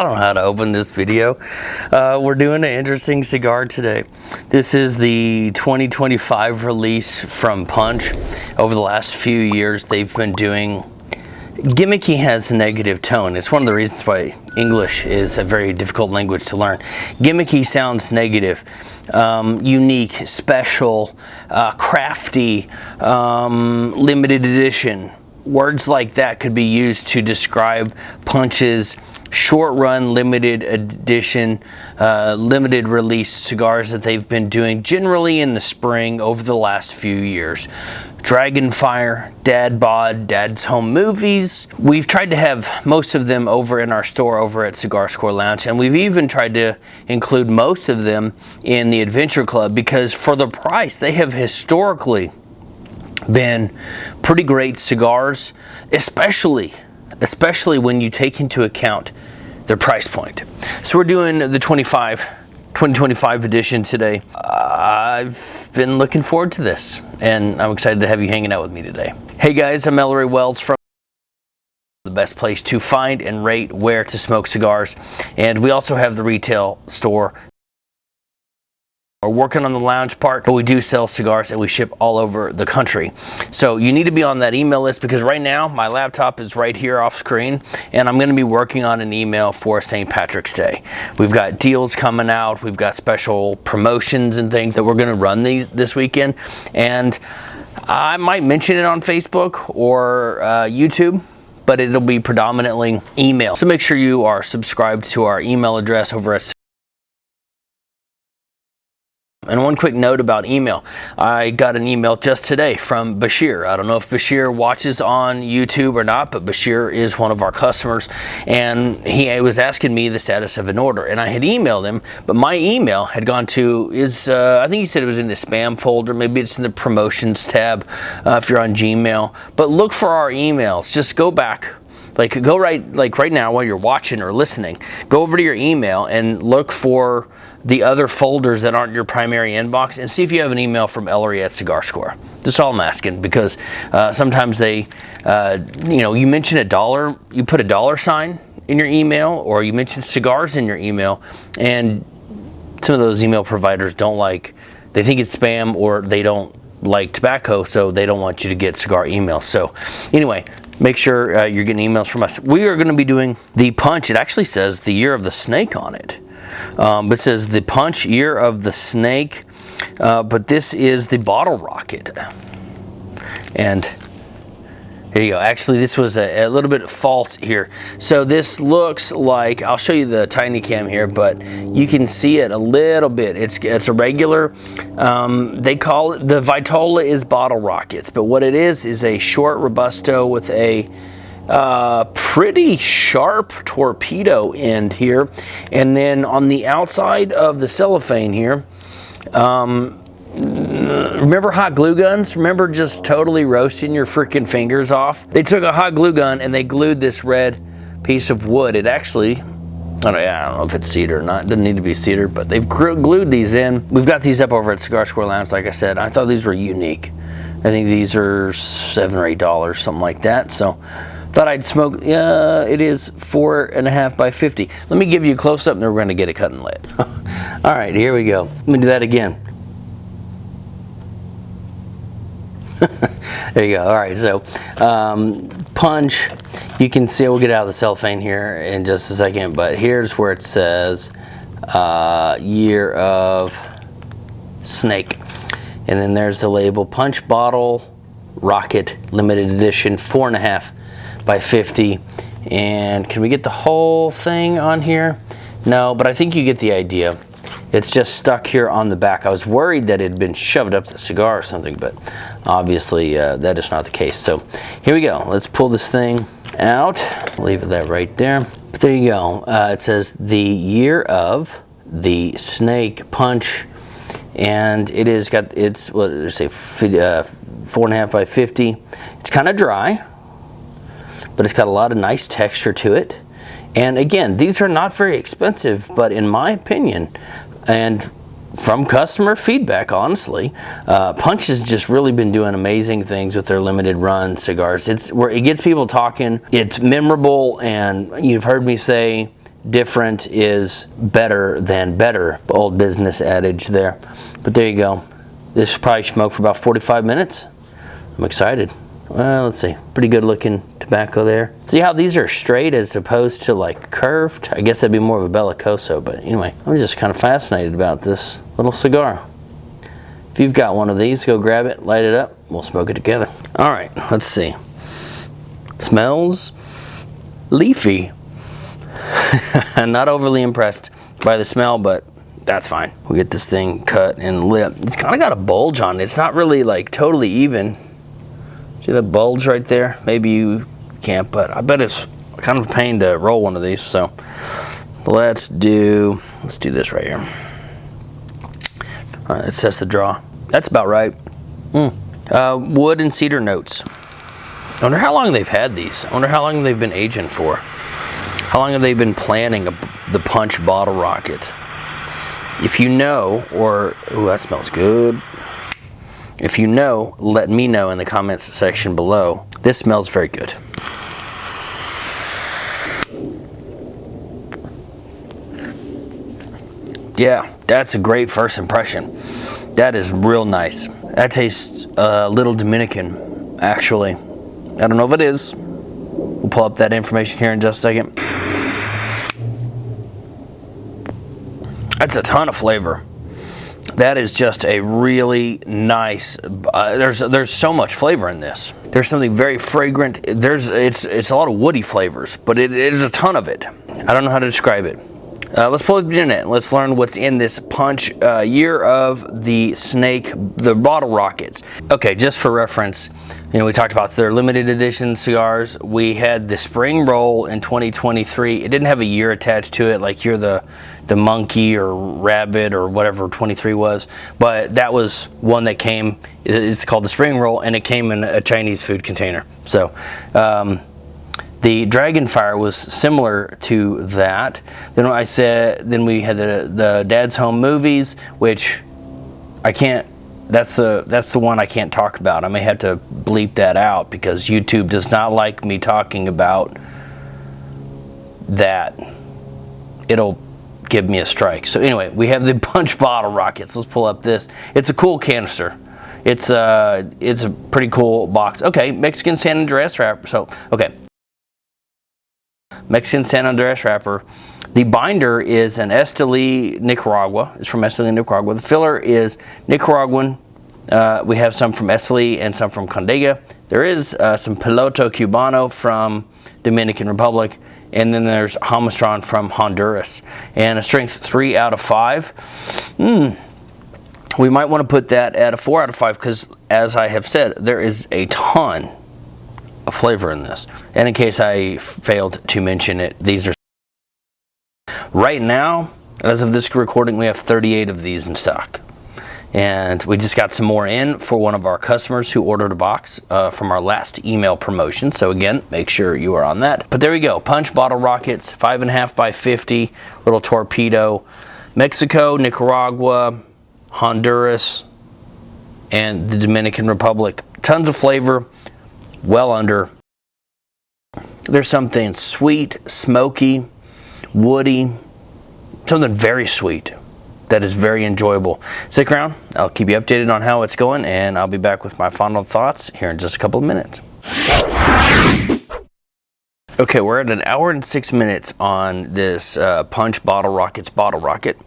I don't know how to open this video. We're doing an interesting cigar today. This is the 2025 release from Punch. Over the last few years, they've been doing... Gimmicky has a negative tone. It's one of the reasons why English is a very difficult language to learn. Gimmicky sounds negative. Unique, special, crafty, limited edition. Words like that could be used to describe Punch's short-run, limited edition, limited release cigars that they've been doing generally in the spring over the last few years. Dragonfire, Dad Bod, Dad's Home Movies. We've tried to have most of them over in our store over at CigarScore Lounge, and we've even tried to include most of them in the Adventure Club because for the price, they have historically been pretty great cigars, especially when you take into account their price point. So we're doing the 2025 edition today. I've been looking forward to this, and I'm excited to have you hanging out with me today. Hey guys, I'm Ellery Wells from the best place to find and rate where to smoke cigars, and we also have the retail store. We're working on the lounge part, but we do sell cigars and we ship all over the country. So you need to be on that email list because right now my laptop is right here off screen and I'm going to be working on an email for St. Patrick's Day. We've got deals coming out, we've got special promotions and things that we're going to run this weekend, and I might mention it on Facebook or YouTube, but it'll be predominantly email. So make sure you are subscribed to our email address over at. And one quick note about email. I got an email just today from Bashir. I don't know if Bashir watches on YouTube or not, but Bashir is one of our customers, and he was asking me the status of an order, and I had emailed him, but my email had gone to I think he said it was in the spam folder. Maybe it's in the promotions tab if you're on Gmail. But look for our emails. Just go back. Right now while you're watching or listening, go over to your email and look for the other folders that aren't your primary inbox and see if you have an email from Ellery at CigarScore. That's all I'm asking, because sometimes they, you mention a dollar, you put a $sign in your email, or you mention cigars in your email, and some of those email providers they think it's spam, or they don't like tobacco, so they don't want you to get cigar emails. So anyway, make sure you're getting emails from us. We are going to be doing the Punch. It actually says the Year of the Snake on it. But it says the Punch Year of the Snake, but this is the Bottle Rocket. And here you go. Actually, this was a little bit false here. So this looks like, I'll show you the tiny cam here, but you can see it a little bit. It's a regular, they call it, the Vitola is Bottle Rockets, but what it is a short Robusto with a pretty sharp torpedo end here, and then on the outside of the cellophane here, remember hot glue guns? Remember just totally roasting your freaking fingers off? They took a hot glue gun and they glued this red piece of wood. It actually, I don't know if it's cedar or not. It doesn't need to be cedar, but they've glued these in. We've got these up over at CigarScore Lounge, like I said. I thought these were unique. I think these are $7 or $8, something like that. So thought I'd smoke. It is 4.5 by 50. Let me give you a close-up and then we're going to get it cut and lit. All right, here we go. Let me do that again. There you go. All right, so Punch, you can see, we'll get out of the cellophane here in just a second, but here's where it says Year of Snake. And then there's the label, Punch Bottle Rocket Limited Edition, 4.5 by 50. And can we get the whole thing on here? No, but I think you get the idea. It's just stuck here on the back. I was worried that it had been shoved up the cigar or something, but obviously that is not the case. So here we go. Let's pull this thing out. Leave that right there. But there you go. It says the Year of the Snake Punch, and it is got, it's, what did I say, 4.5 by 50. It's kind of dry, but it's got a lot of nice texture to it. And again, these are not very expensive, but in my opinion, and from customer feedback, honestly, Punch has just really been doing amazing things with their limited run cigars. It gets people talking. It's memorable, and you've heard me say different is better than better. Old business adage there. But there you go. This should probably smoke for about 45 minutes. I'm excited. Well, let's see. Pretty good looking tobacco there. See how these are straight as opposed to like curved? I guess that'd be more of a bellicoso, but anyway, I'm just kind of fascinated about this little cigar. If you've got one of these, go grab it, light it up, we'll smoke it together. All right, let's see. Smells leafy. I'm not overly impressed by the smell, but that's fine. We'll get this thing cut and lit. It's kind of got a bulge on it. It's not really like totally even. See that bulge right there? Maybe you can't, but I bet it's kind of a pain to roll one of these. So let's do this right here. All right, let's test the draw. That's about right. Wood and cedar notes. I wonder how long they've had these. I wonder how long they've been aging for. How long have they been planning the Punch bottle rocket? If you know, or, ooh, that smells good. If you know, let me know in the comments section below. This smells very good. Yeah, that's a great first impression. That is real nice. That tastes a little Dominican, actually. I don't know if it is. We'll pull up that information here in just a second. That's a ton of flavor. That is just a really nice. There's so much flavor in this. There's something very fragrant. It's a lot of woody flavors, but it is a ton of it. I don't know how to describe it. Let's pull up the internet. Let's learn what's in this Punch year of the snake, the bottle rockets. Okay, just for reference, you know, we talked about their limited edition cigars. We had the spring roll in 2023. It didn't have a year attached to it, like you're the monkey or rabbit or whatever 23 was, but that was one that came. It's called the spring roll, and it came in a Chinese food container. So. The Dragonfire was similar to that. Then we had the Dad's Home movies, which I can't. That's the one I can't talk about. I may have to bleep that out because YouTube does not like me talking about that. It'll give me a strike. So anyway, we have the Punch bottle rockets. Let's pull up this. It's a cool canister. It's a pretty cool box. Okay, Mexican San Andreas wrapper. So okay. Mexican San Andreas wrapper. The binder is an Esteli, Nicaragua. It's from Esteli, Nicaragua. The filler is Nicaraguan. We have some from Esteli and some from Condega. There is some Piloto Cubano from Dominican Republic. And then there's Jamastron from Honduras. And a strength 3 out of 5. We might want to put that at a 4 out of 5 because, as I have said, there is a ton of flavor in this. And in case I failed to mention it, these are right now, as of this recording, we have 38 of these in stock. And we just got some more in for one of our customers who ordered a box from our last email promotion. So again, make sure you are on that. But there we go. Punch bottle rockets, 5.5 by 50, little torpedo. Mexico, Nicaragua, Honduras, and the Dominican Republic. Tons of flavor. Well under. There's something sweet, smoky, woody, something very sweet that is very enjoyable. Stick around. I'll keep you updated on how it's going, and I'll be back with my final thoughts here in just a couple of minutes. Okay, we're at 1 hour and 6 minutes on this Punch bottle rocket,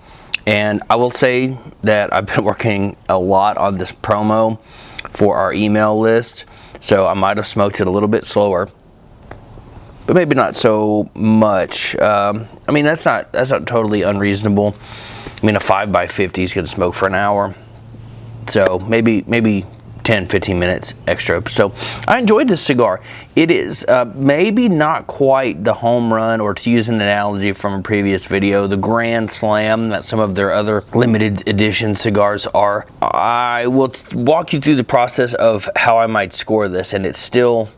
and I will say that I've been working a lot on this promo for our email list. So I might have smoked it a little bit slower, but maybe not so much. I mean, that's not totally unreasonable. I mean, a 5 by 50 is going to smoke for an hour, so maybe 10-15 minutes extra. So I enjoyed this cigar. It is maybe not quite the home run, or to use an analogy from a previous video, the grand slam that some of their other limited edition cigars are. I will walk you through the process of how I might score this, and it's still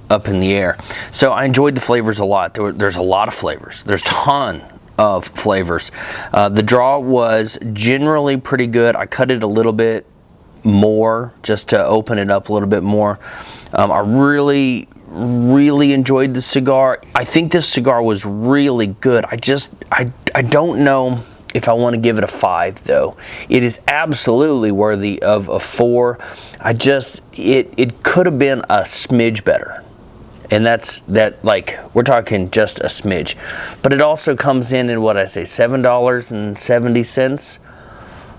up in the air. So I enjoyed the flavors a lot. There's a lot of flavors. There's a ton of flavors. The draw was generally pretty good. I cut it a little bit more just to open it up a little bit more. I really really enjoyed the cigar. I think this cigar was really good. I don't know if I want to give it a 5 though. It is absolutely worthy of a 4. It could have been a smidge better. And like, we're talking just a smidge. But it also comes in what I say, $7.70,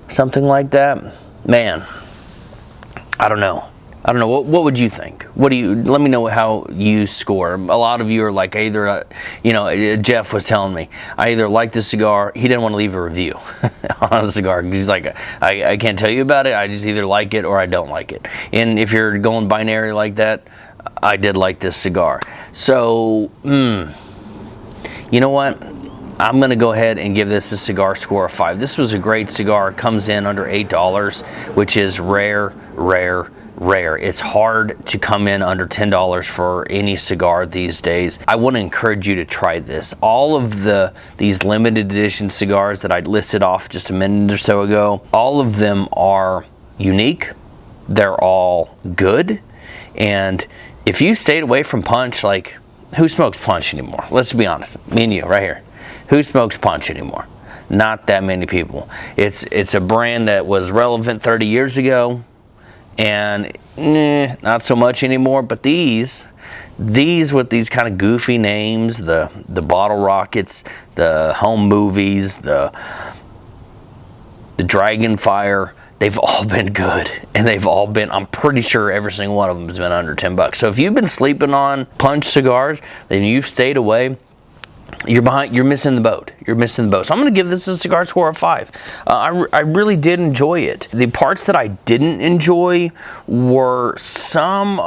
something like that. Man, I don't know. What would you think? Let me know how you score. A lot of you are like, Jeff was telling me, I either like the cigar, he didn't want to leave a review on a cigar. He's like, I can't tell you about it. I just either like it or I don't like it. And if you're going binary like that, I did like this cigar. So, you know what? I'm going to go ahead and give this a cigar score of 5. This was a great cigar. It comes in under $8, which is rare. It's hard to come in under $10 for any cigar these days. I want to encourage you to try this. All of these limited edition cigars that I listed off just a minute or so ago, all of them are unique. They're all good. And if you stayed away from punch, like, who smokes punch anymore? Let's be honest. Me and you right here. Who smokes punch anymore? Not that many people. It's a brand that was relevant 30 years ago, and not so much anymore. But these with these kind of goofy names, the bottle rockets, the home movies, the dragon fire, they've all been good, and they've all been, I'm pretty sure every single one of them has been under $10. So if you've been sleeping on punch cigars, then you've stayed away, you're missing the boat. So I'm going to give this a cigar score of 5. I really did enjoy it. The parts that I didn't enjoy were some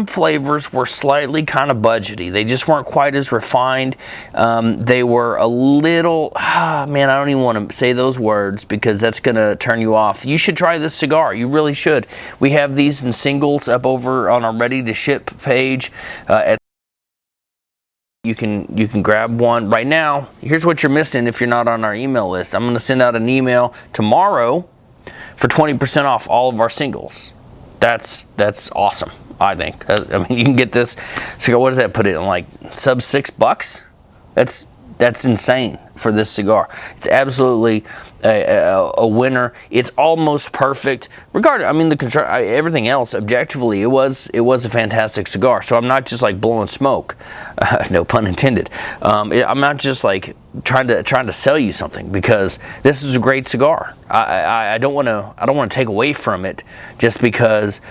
flavors were slightly kind of budgety. They just weren't quite as refined. They were a little, man, I don't even want to say those words because that's going to turn you off. You should try this cigar. You really should. We have these in singles up over on our ready to ship page at You can grab one right now. Here's what you're missing if you're not on our email list. I'm going to send out an email tomorrow for 20% off all of our singles. That's awesome, I think. I mean, you can get this. So what does that put it in, like sub $6? That's insane for this cigar. It's absolutely a winner. It's almost perfect. I mean, everything else objectively, it was a fantastic cigar. So I'm not just like blowing smoke, no pun intended. I'm not just like trying to sell you something, because this is a great cigar. I don't want to take away from it just because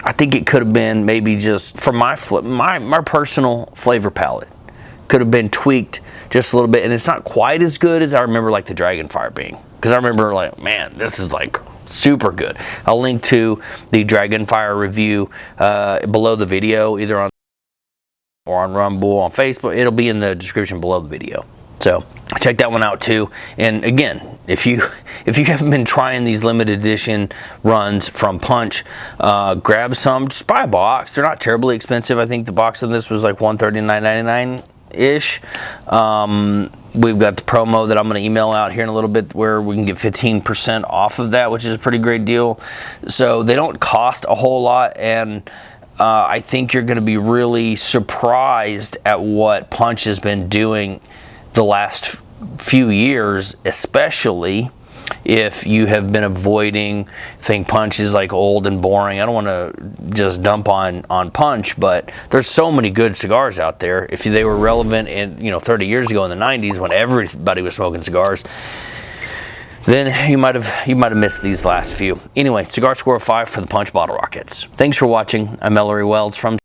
I think it could have been maybe just for my personal flavor palette could have been tweaked just a little bit, and it's not quite as good as I remember like the Dragonfire being, because I remember like, man, this is like super good. I'll link to the Dragonfire review below the video, either on Rumble, on Facebook. It'll be in the description below the video, so check that one out too. And again, if you haven't been trying these limited edition runs from Punch, grab some. Just buy a box. They're not terribly expensive. I think the box of this was like $139.99 ish. We've got the promo that I'm going to email out here in a little bit where we can get 15% off of that, which is a pretty great deal. So they don't cost a whole lot, and I think you're going to be really surprised at what Punch has been doing the last few years, especially if you have been avoiding, think Punch is like old and boring. I don't want to just dump on Punch, but there's so many good cigars out there. If they were relevant in 30 years ago in the 90s when everybody was smoking cigars, then you might have missed these last few. Anyway, cigar score of 5 for the Punch Bottle Rockets. Thanks for watching. I'm Ellery Wells from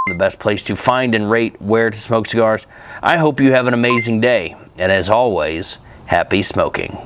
the best place to find and rate where to smoke cigars. I hope you have an amazing day, and as always, happy smoking.